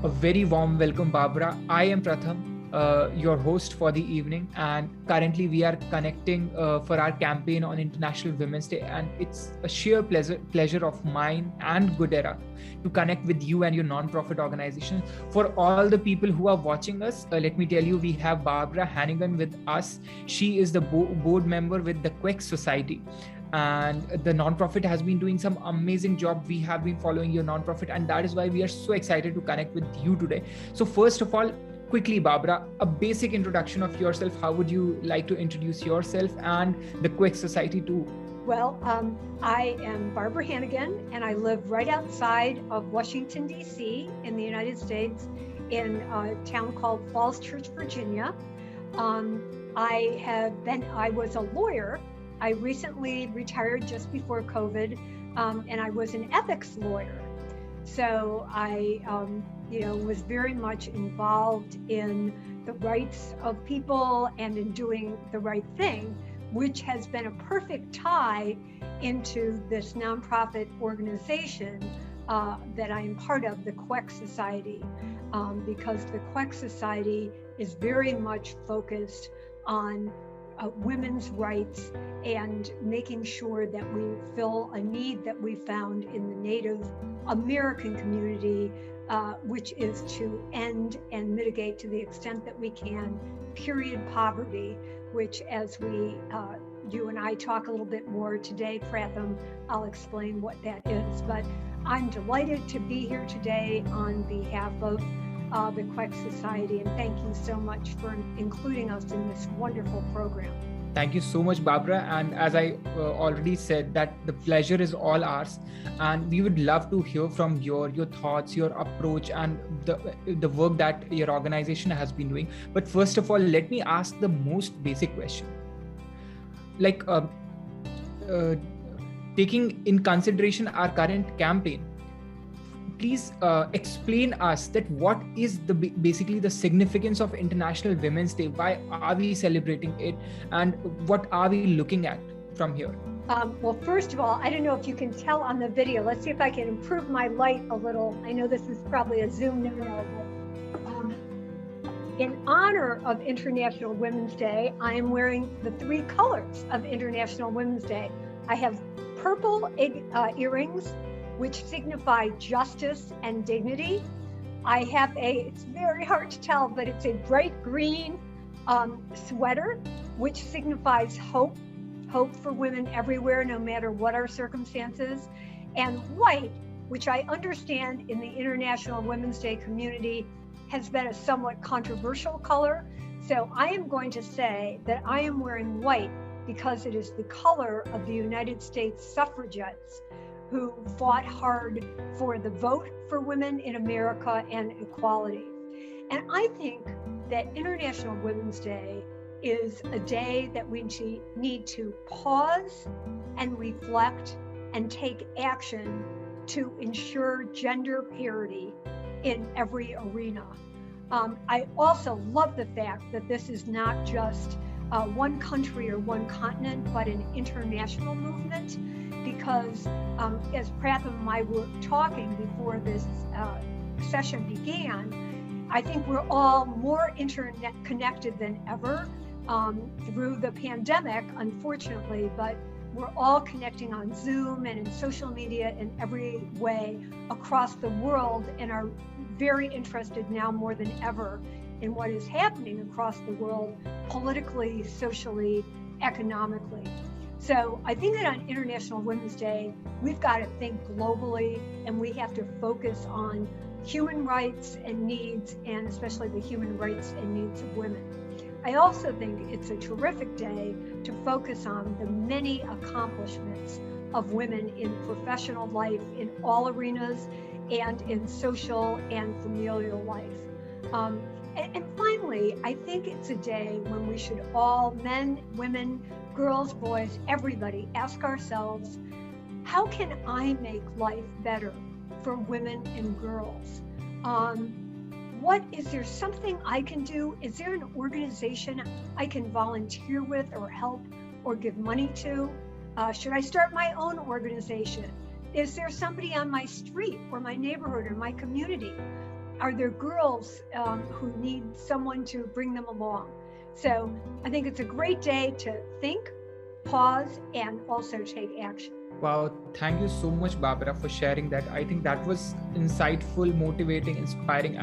A very warm welcome, Barbara. I am Pratham, your host for the evening, and currently we are connecting for our campaign on International Women's Day, and it's a sheer pleasure of mine and Goodera to connect with you and your non-profit organization. For all the people who are watching us, let me tell you, we have Barbara Hannigan with us. She is the board member with the Kwek Society. And the nonprofit has been doing some amazing job. We have been following your nonprofit, and that is why we are so excited to connect with you today. So first of all, quickly, Barbara, a basic introduction of yourself. How would you like to introduce yourself and the Kwek Society too? Well, I am Barbara Hannigan, and I live right outside of Washington, D.C. in the United States in a town called Falls Church, Virginia. I was a lawyer. I recently retired just before COVID, and I was an ethics lawyer. So I, was very much involved in the rights of people and in doing the right thing, which has been a perfect tie into this nonprofit organization that I am part of, the Kwek Society, because the Kwek Society is very much focused on women's rights and making sure that we fill a need that we found in the Native American community, which is to end and mitigate to the extent that we can period poverty, which as you and I talk a little bit more today, Pratham, I'll explain what that is. But I'm delighted to be here today on behalf of the Kwek Society, and thank you so much for including us in this wonderful program. Thank you so much, Barbara. And as I already said, that the pleasure is all ours, and we would love to hear from your thoughts, your approach, and the work that your organization has been doing. But first of all, let me ask the most basic question. Like taking in consideration our current campaign, please explain us that what is basically the significance of International Women's Day? Why are we celebrating it, and what are we looking at from here? Well, first of all, I don't know if you can tell on the video. Let's see if I can improve my light a little. I know this is probably a Zoom no-no, but in honor of International Women's Day, I am wearing the 3 colors of International Women's Day. I have purple earrings, which signify justice and dignity. I have it's very hard to tell, but it's a bright green sweater, which signifies hope for women everywhere, no matter what our circumstances. And white, which I understand in the International Women's Day community has been a somewhat controversial color. So I am going to say that I am wearing white because it is the color of the United States suffragettes who fought hard for the vote for women in America and equality. And I think that International Women's Day is a day that we need to pause and reflect and take action to ensure gender parity in every arena. I also love the fact that this is not just one country or one continent, but an international movement, because as Pratham and I were talking before this session began, I think we're all more internet connected than ever through the pandemic, unfortunately, but we're all connecting on Zoom and in social media in every way across the world, and are very interested now more than ever in what is happening across the world, politically, socially, economically. So I think that on International Women's Day, we've got to think globally, and we have to focus on human rights and needs, and especially the human rights and needs of women. I also think it's a terrific day to focus on the many accomplishments of women in professional life in all arenas and in social and familial life. And finally, I think it's a day when we should all, men, women, girls, boys, everybody, ask ourselves, how can I make life better for women and girls? Is there something I can do? Is there an organization I can volunteer with or help or give money to? Should I start my own organization? Is there somebody on my street or my neighborhood or my community are there girls who need someone to bring them along? So I think it's a great day to think, pause, and also take action. Wow, thank you so much, Barbara, for sharing that. I think that was insightful, motivating, inspiring,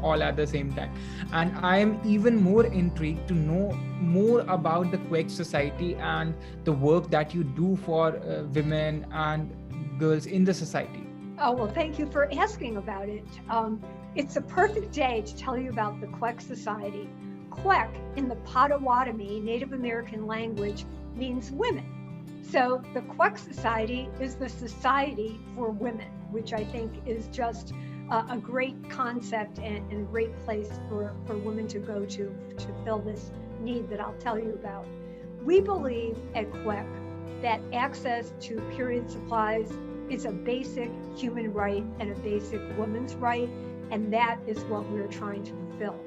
all at the same time. And I am even more intrigued to know more about the Kwek Society and the work that you do for women and girls in the society. Oh, well, thank you for asking about it. It's a perfect day to tell you about the Kwek Society. Kwek in the Potawatomi Native American language means women. So the Kwek Society is the society for women, which I think is just a great concept and a great place for women to go to fill this need that I'll tell you about. We believe at Kwek that access to period supplies is a basic human right and a basic woman's right, and that is what we're trying to fulfill.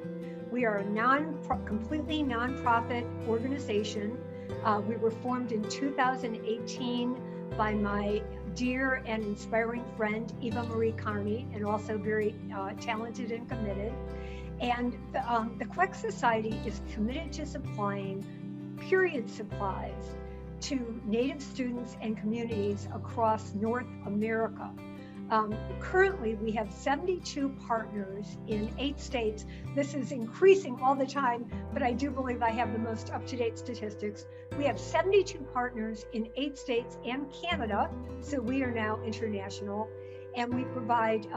We are a completely nonprofit organization. We were formed in 2018 by my dear and inspiring friend, Eva Marie Carney, and also very talented and committed. And the Kwek Society is committed to supplying period supplies to Native students and communities across North America. Currently, we have 72 partners in 8 states. This is increasing all the time, but I do believe I have the most up-to-date statistics. We have 72 partners in 8 states and Canada, so we are now international. And we provide,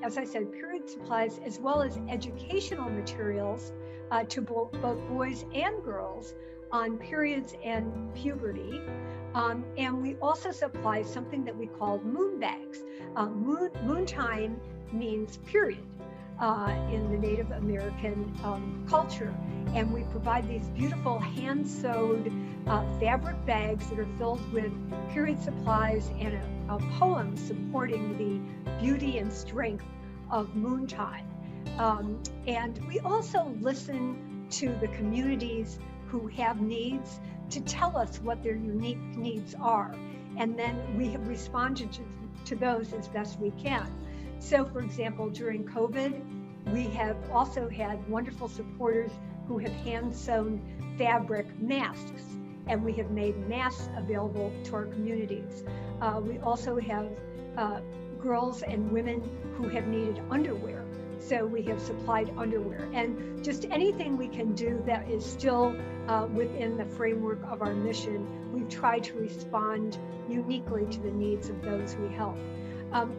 as I said, period supplies as well as educational materials to both boys and girls on periods and puberty. And we also supply something that we call moon bags. Moon time means period in the Native American culture. And we provide these beautiful hand-sewed fabric bags that are filled with period supplies and a poem supporting the beauty and strength of moon time. And we also listen to the communities who have needs to tell us what their unique needs are. And then we have responded to those as best we can. So for example, during COVID, we have also had wonderful supporters who have hand-sewn fabric masks, and we have made masks available to our communities. We also have girls and women who have needed underwear. So we have supplied underwear, and just anything we can do that is still within the framework of our mission, we've tried to respond uniquely to the needs of those we help.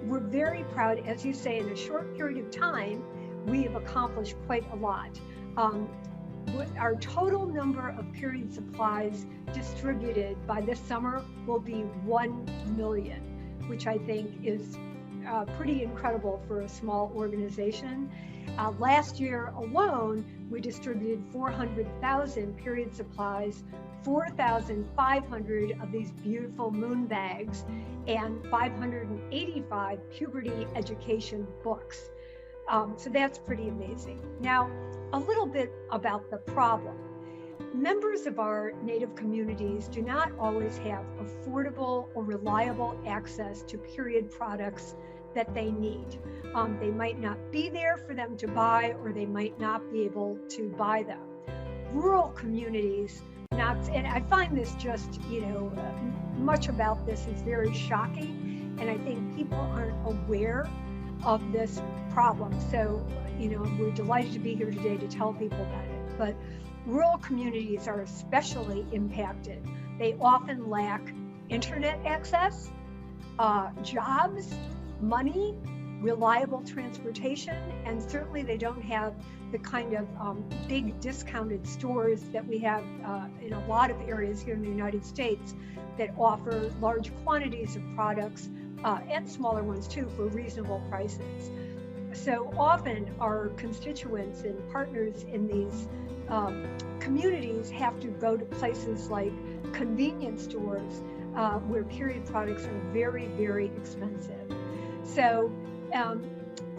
We're very proud, as you say, in a short period of time, we have accomplished quite a lot. Our total number of period supplies distributed by this summer will be 1 million, which I think is pretty incredible for a small organization. Last year alone, we distributed 400,000 period supplies, 4,500 of these beautiful moon bags, and 585 puberty education books. So that's pretty amazing. Now, a little bit about the problem. Members of our Native communities do not always have affordable or reliable access to period products that they need. They might not be there for them to buy, or they might not be able to buy them. Rural communities, and I find this just, much about this is very shocking, and I think people aren't aware of this problem. So, we're delighted to be here today to tell people about it. But rural communities are especially impacted. They often lack internet access, jobs, money, reliable transportation, and certainly they don't have the kind of big discounted stores that we have in a lot of areas here in the United States that offer large quantities of products and smaller ones too for reasonable prices. So often our constituents and partners in these communities have to go to places like convenience stores where period products are very, very expensive. So,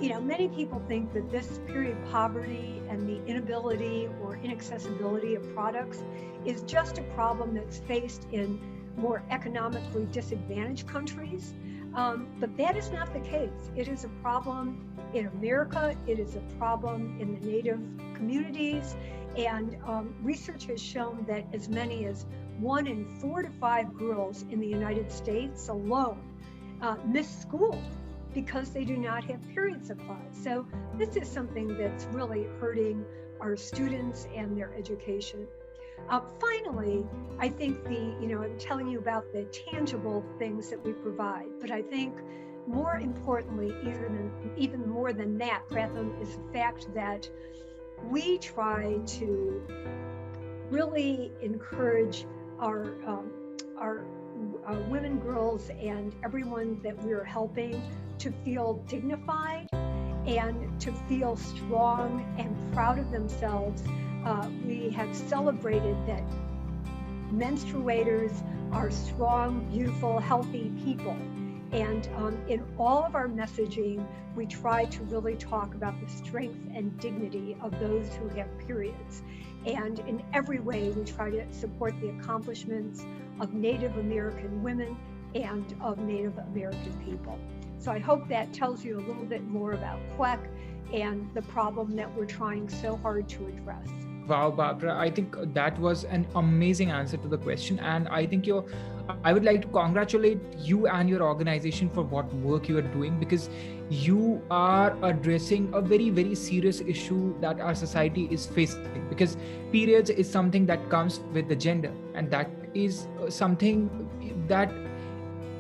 many people think that this period poverty and the inability or inaccessibility of products is just a problem that's faced in more economically disadvantaged countries. But that is not the case. It is a problem in America. It is a problem in the Native communities. And research has shown that as many as 1 in 4 to 5 girls in the United States alone miss school because they do not have period supplies. So this is something that's really hurting our students and their education. Finally, I think I'm telling you about the tangible things that we provide, but I think more importantly, even more than that, Pratham, is the fact that we try to really encourage our women, girls, and everyone that we're helping to feel dignified and to feel strong and proud of themselves. We have celebrated that menstruators are strong, beautiful, healthy people. And in all of our messaging, we try to really talk about the strength and dignity of those who have periods. And in every way, we try to support the accomplishments of Native American women and of Native American people. So I hope that tells you a little bit more about Kwek and the problem that we're trying so hard to address. Wow, Barbara, I think that was an amazing answer to the question. And I think I would like to congratulate you and your organization for what work you are doing, because you are addressing a very, very serious issue that our society is facing. Because periods is something that comes with the gender, and that is something that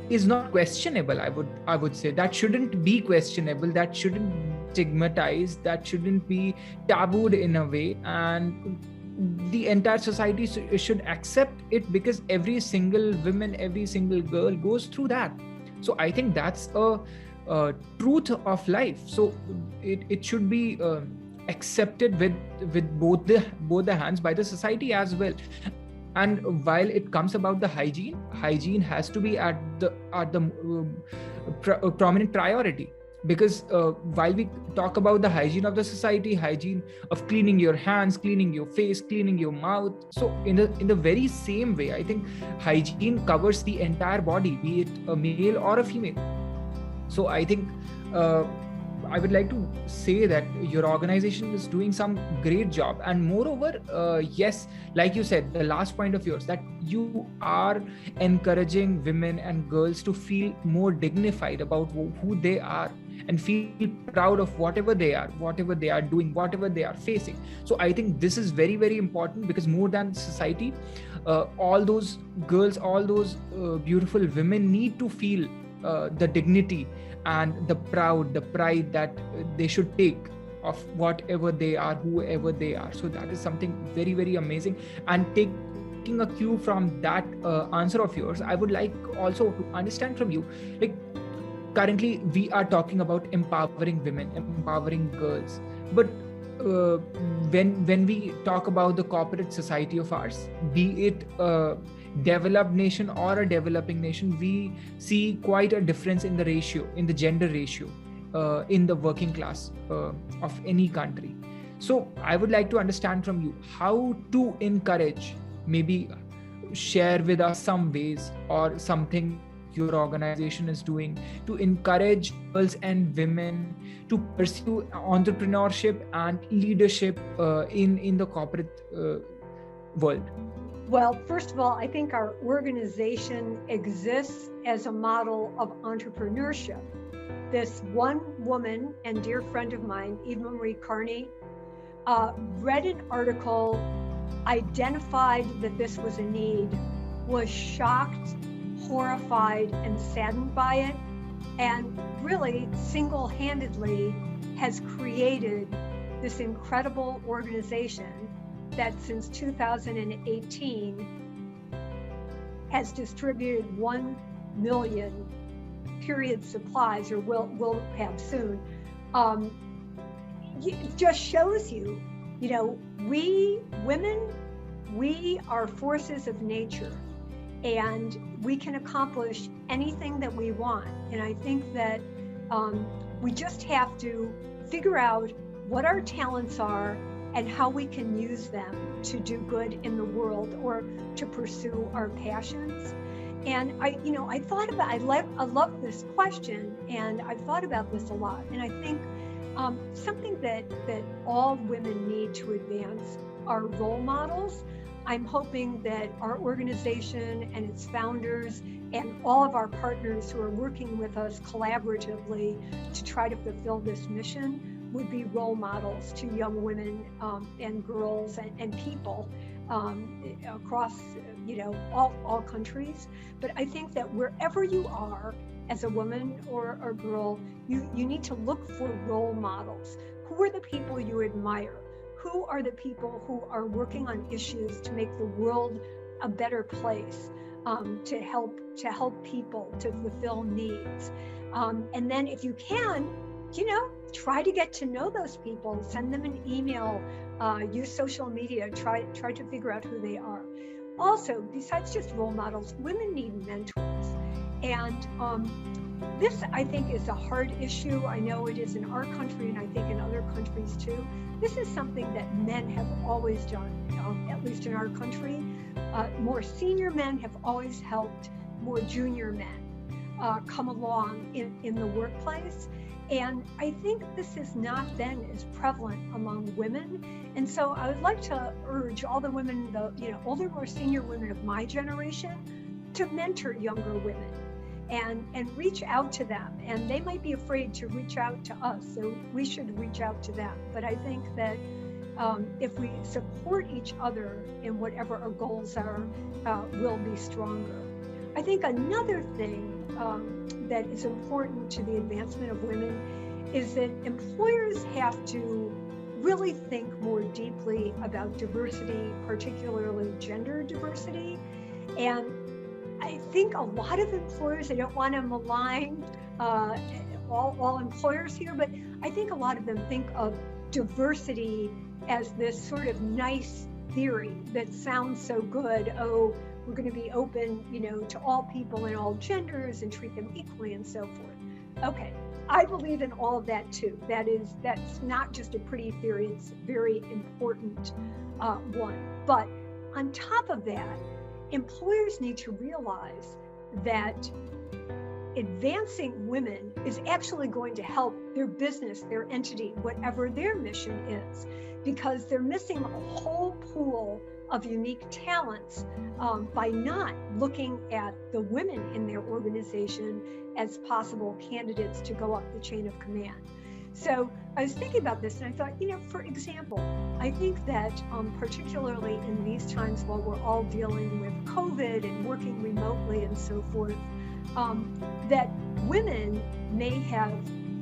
is not questionable. I would say that shouldn't be questionable, that shouldn't be stigmatized, that shouldn't be tabooed in a way, and the entire society should accept it, because every single woman, every single girl goes through that. So I think that's a truth of life. So it should be accepted with both the hands by the society as well. And while it comes about the hygiene has to be at the prominent priority, because while we talk about the hygiene of the society, hygiene of cleaning your hands, cleaning your face, cleaning your mouth, so in the very same way, I think hygiene covers the entire body, be it a male or a female. So I think I would like to say that your organization is doing some great job. And moreover, yes, like you said, the last point of yours, that you are encouraging women and girls to feel more dignified about who they are and feel proud of whatever they are doing, whatever they are facing. So I think this is very, very important, because more than society, all those girls, all those beautiful women need to feel the dignity and the pride that they should take of whatever they are, whoever they are. So that is something very, very amazing. And taking a cue from that answer of yours, I would like also to understand from you, like, currently we are talking about empowering women, empowering girls, but when we talk about the corporate society of ours, be it developed nation or a developing nation, we see quite a difference in the ratio, in the gender ratio, in the working class of any country. So I would like to understand from you how to encourage, maybe share with us some ways or something your organization is doing to encourage girls and women to pursue entrepreneurship and leadership in the corporate world. Well, first of all, I think our organization exists as a model of entrepreneurship. This one woman and dear friend of mine, Eva Marie Carney, read an article, identified that this was a need, was shocked, horrified, and saddened by it, and really single-handedly has created this incredible organization that since 2018 has distributed 1 million period supplies, or will have soon. It just shows you, we women, we are forces of nature, and we can accomplish anything that we want. And I think that we just have to figure out what our talents are and how we can use them to do good in the world or to pursue our passions. And I thought about, I love this question, and I've thought about this a lot. And I think something that all women need to advance are role models. I'm hoping that our organization and its founders and all of our partners who are working with us collaboratively to try to fulfill this mission would be role models to young women and girls and people across all countries. But I think that wherever you are as a woman or a girl, you need to look for role models. Who are the people you admire? Who are the people who are working on issues to make the world a better place, to help people, to fulfill needs? And then if you can, try to get to know those people, send them an email, use social media, try to figure out who they are. Also, besides just role models, women need mentors. And this, I think, is a hard issue. I know it is in our country, and I think in other countries too. This is something that men have always done, at least in our country. More senior men have always helped more junior men come along in the workplace. And I think this has not been as prevalent among women. And so I would like to urge all the women, the older or senior women of my generation, to mentor younger women and reach out to them. And they might be afraid to reach out to us, so we should reach out to them. But I think that if we support each other in whatever our goals are, we'll be stronger. I think another thing that is important to the advancement of women is that employers have to really think more deeply about diversity, particularly gender diversity. And I think a lot of employers, I don't want to malign all employers here, but I think a lot of them think of diversity as this sort of nice theory that sounds so good. Oh, we're going to be open, to all people and all genders and treat them equally and so forth. Okay, I believe in all of that too. That's not just a pretty theory, it's a very important one. But on top of that, employers need to realize that advancing women is actually going to help their business, their entity, whatever their mission is, because they're missing a whole pool of unique talents by not looking at the women in their organization as possible candidates to go up the chain of command. So I was thinking about this and I thought, for example, I think that particularly in these times while we're all dealing with COVID and working remotely and so forth, that women may have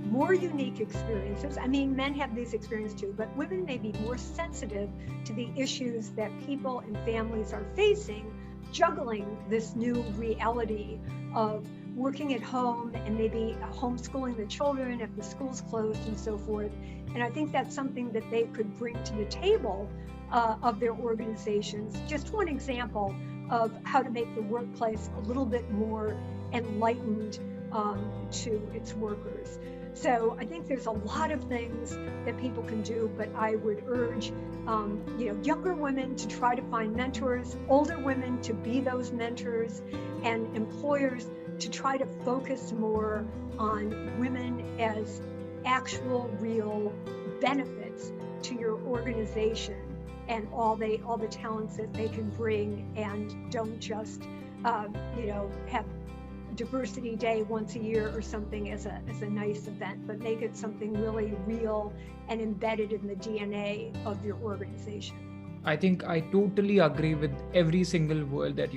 more unique experiences. I mean, men have these experiences too, but women may be more sensitive to the issues that people and families are facing, juggling this new reality of working at home and maybe homeschooling the children if the school's closed and so forth. And I think that's something that they could bring to the table of their organizations. Just one example of how to make the workplace a little bit more enlightened to its workers. So I think there's a lot of things that people can do, but I would urge younger women to try to find mentors, older women to be those mentors, and employers to try to focus more on women as actual real benefits to your organization and all the talents that they can bring, and don't just have diversity day once a year or something as a nice event, but make it something really real and embedded in the DNA of your organization. I think I totally agree with every single word that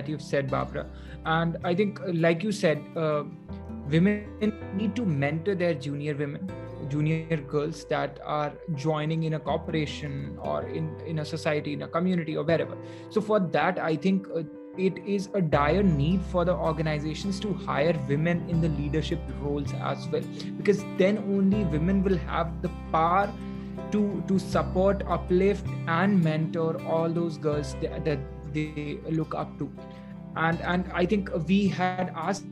you've said, Barbara. And I think, like you said, women need to mentor their junior girls that are joining in a corporation or in a society, in a community or wherever. So for that, I think it is a dire need for the organizations to hire women in the leadership roles as well, because then only women will have the power to support, uplift, and mentor all those girls that they look up to. And I think we had asked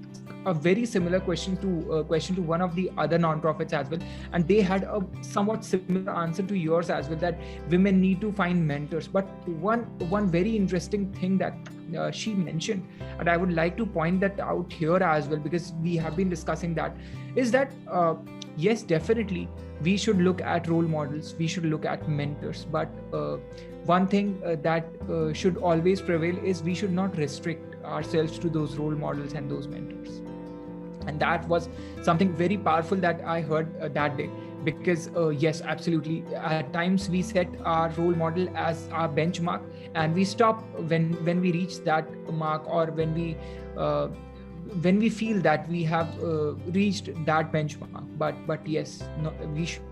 a very similar question to one of the other nonprofits as well, and they had a somewhat similar answer to yours as well, that women need to find mentors. But one very interesting thing that she mentioned, and I would like to point that out here as well, because we have been discussing that, is that yes, definitely we should look at role models, we should look at mentors, but one thing that should always prevail is we should not restrict ourselves to those role models and those mentors. And that was something very powerful that I heard that day, because yes, absolutely, at times we set our role model as our benchmark, and we stop when we reach that mark, or when we feel that we have reached that benchmark. But yes, no, we should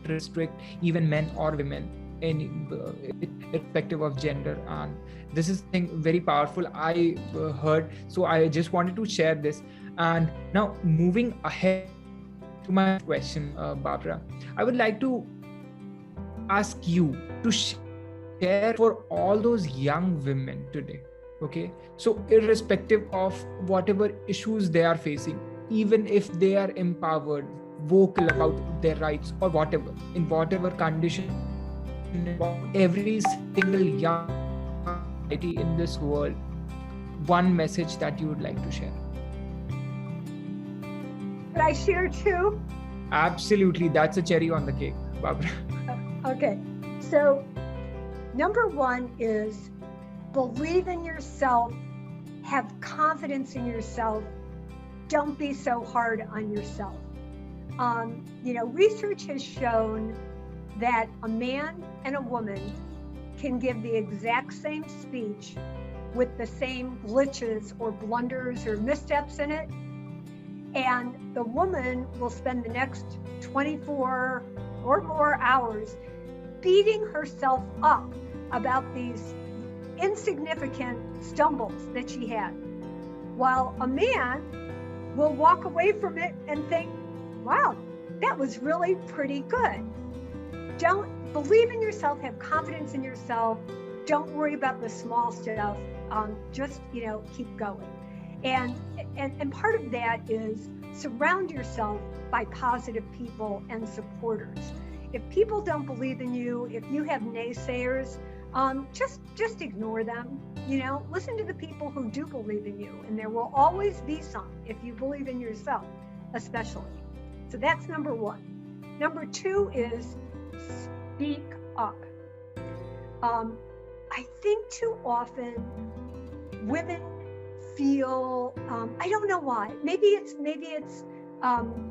restrict even men or women, irrespective of gender. And this is something very powerful I heard, so I just wanted to share this. And now, moving ahead to my question, Barbara, I would like to ask you to share for all those young women today. Okay, so irrespective of whatever issues they are facing, even if they are empowered, vocal about their rights, or whatever, in whatever condition, every single young society in this world, one message that you would like to share. Could I share too? Absolutely, that's a cherry on the cake, Barbara. Okay, so number one is believe in yourself, have confidence in yourself, don't be so hard on yourself. Research has shown that a man and a woman can give the exact same speech with the same glitches or blunders or missteps in it, and the woman will spend the next 24 or more hours beating herself up about these insignificant stumbles that she had, while a man will walk away from it and think, wow, that was really pretty good. Don't believe in yourself, have confidence in yourself, don't worry about the small stuff, just keep going. And part of that is surround yourself by positive people and supporters. If people don't believe in you, if you have naysayers, just ignore them. Listen to the people who do believe in you, and there will always be some if you believe in yourself, especially. So that's number one. Number two is speak up. I think too often women feel, I don't know why, maybe it's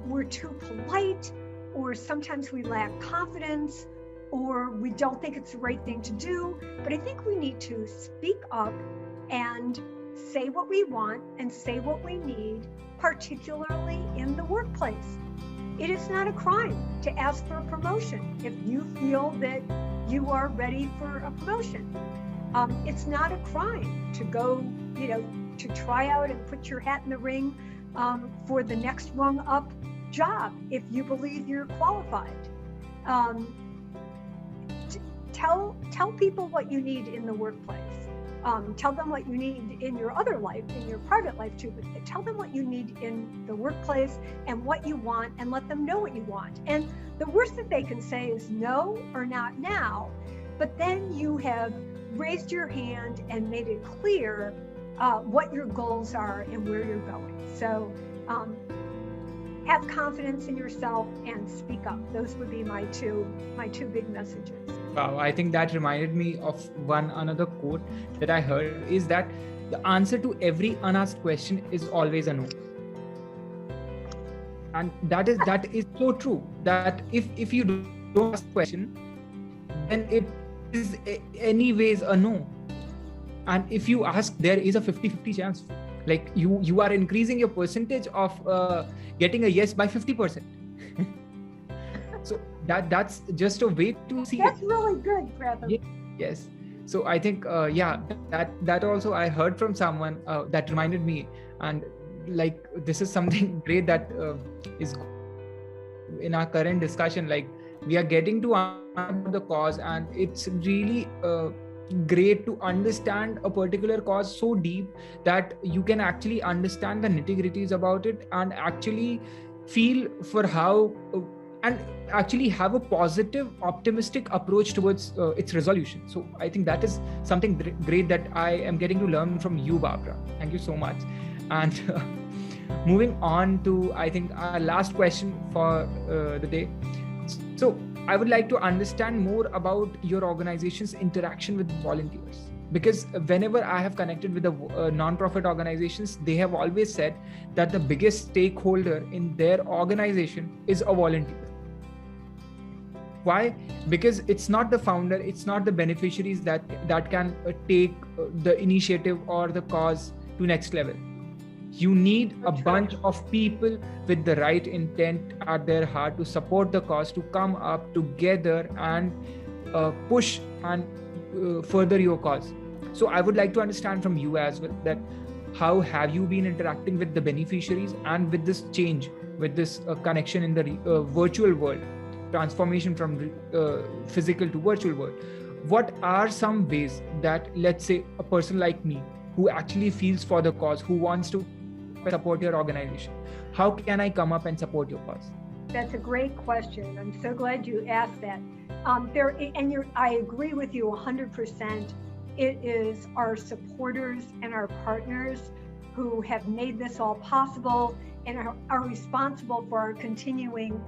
we're too polite, or sometimes we lack confidence, or we don't think it's the right thing to do. But I think we need to speak up and say what we want and say what we need, particularly in the workplace. It is not a crime to ask for a promotion if you feel that you are ready for a promotion. It's not a crime to go, to try out and put your hat in the ring for the next rung up job if you believe you're qualified. Tell people what you need in the workplace. Tell them what you need in your other life, in your private life too, but tell them what you need in the workplace and what you want, and let them know what you want. And the worst that they can say is no or not now, but then you have raised your hand and made it clear what your goals are and where you're going. So have confidence in yourself and speak up. Those would be my two big messages. Wow, I think that reminded me of another quote that I heard, is that the answer to every unasked question is always a no. And that is so true, that if you don't ask a question, then it is anyways a no. And if you ask, there is a 50-50 chance. Like you are increasing your percentage of getting a yes by 50%. So that's just a way to see that's it. Really good, Pratha. Yes. So I think that also I heard from someone that reminded me, and like this is something great that is in our current discussion. Like we are getting to understand the cause, and it's really great to understand a particular cause so deep that you can actually understand the nitty-gritties about it and actually feel for how and actually have a positive, optimistic approach towards its resolution. So I think that is something great that I am getting to learn from you, Barbara. Thank you so much. And moving on to, I think, our last question for the day. So I would like to understand more about your organization's interaction with volunteers. Because whenever I have connected with the non-profit organizations, they have always said that the biggest stakeholder in their organization is a volunteer. Why? Because it's not the founder, it's not the beneficiaries that can take the initiative or the cause to next level. You need a bunch of people with the right intent at their heart to support the cause, to come up together and push and further your cause. So I would like to understand from you as well that how have you been interacting with the beneficiaries and with this change, with this connection in the virtual world, transformation from physical to virtual world. What are some ways that, let's say, a person like me who actually feels for the cause, who wants to support your organization, how can I come up and support your cause? That's a great question. I'm so glad you asked that. I agree with you 100%. It is our supporters and our partners who have made this all possible and are responsible for our continuing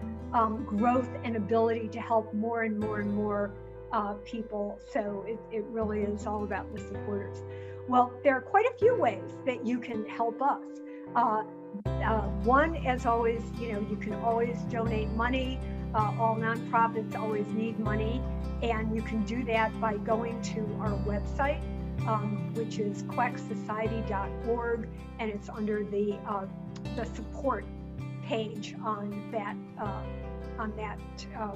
growth and ability to help more and more and more people. So it really is all about the supporters. Well, there are quite a few ways that you can help us. One, as always, you can always donate money. All nonprofits always need money, and you can do that by going to our website, which is kweksociety.org, and it's under the support page on that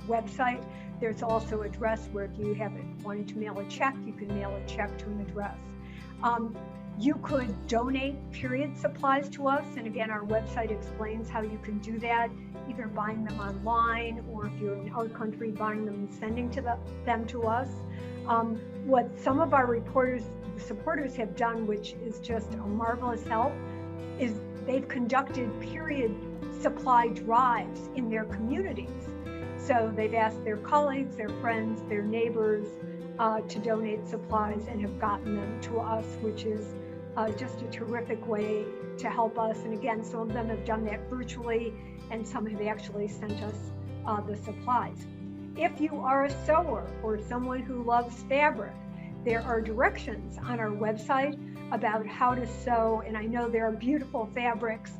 website. There's also an address where if you wanted to mail a check, you can mail a check to an address. You could donate period supplies to us, and again, our website explains how you can do that, either buying them online, or if you're in our country, buying them and sending them to us. What some of our supporters have done, which is just a marvelous help, is they've conducted period supply drives in their communities. So they've asked their colleagues, their friends, their neighbors to donate supplies and have gotten them to us, which is just a terrific way to help us. And again, some of them have done that virtually, and some have actually sent us the supplies. If you are a sewer or someone who loves fabric, there are directions on our website about how to sew. And I know there are beautiful fabrics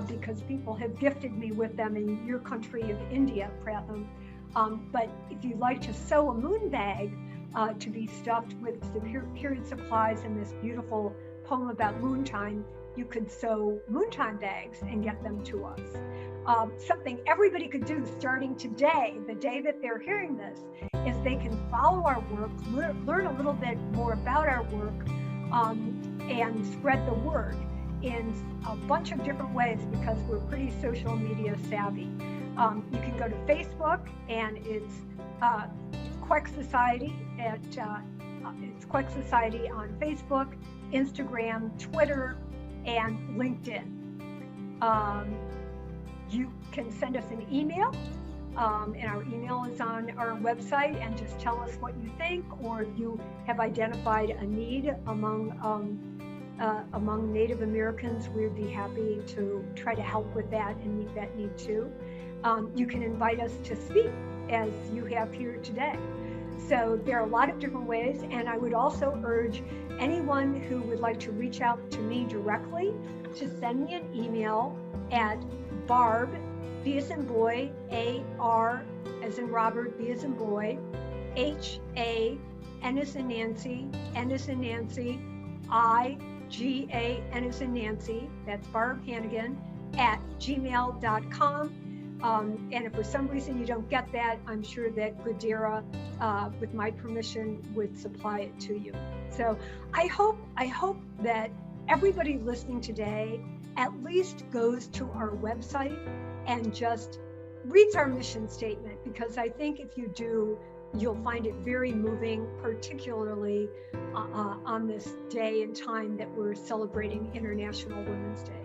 because people have gifted me with them in your country of India, Pratham. But if you'd like to sew a moon bag to be stuffed with the period supplies and this beautiful poem about moontime, you could sew moontime bags and get them to us. Something everybody could do starting today, the day that they're hearing this, is they can follow our work, learn a little bit more about our work, and spread the word in a bunch of different ways because we're pretty social media savvy. You can go to Facebook, and it's Kwek Society it's Kwek Society on Facebook, Instagram, Twitter, and LinkedIn. You can send us an email, and our email is on our website, and just tell us what you think, or if you have identified a need among Native Americans, we'd be happy to try to help with that and meet that need too. You can invite us to speak, as you have here today. So there are a lot of different ways, and I would also urge anyone who would like to reach out to me directly to send me an email at Barb, B as in boy, A-R as in Robert, B as in boy, H-A, N as in Nancy, N as in Nancy, I-G-A, N as in Nancy, that's Barb Hannigan, at gmail.com. And if for some reason you don't get that, I'm sure that Goodera, with my permission, would supply it to you. So I hope that everybody listening today at least goes to our website and just reads our mission statement, because I think if you do, you'll find it very moving, particularly on this day and time that we're celebrating International Women's Day.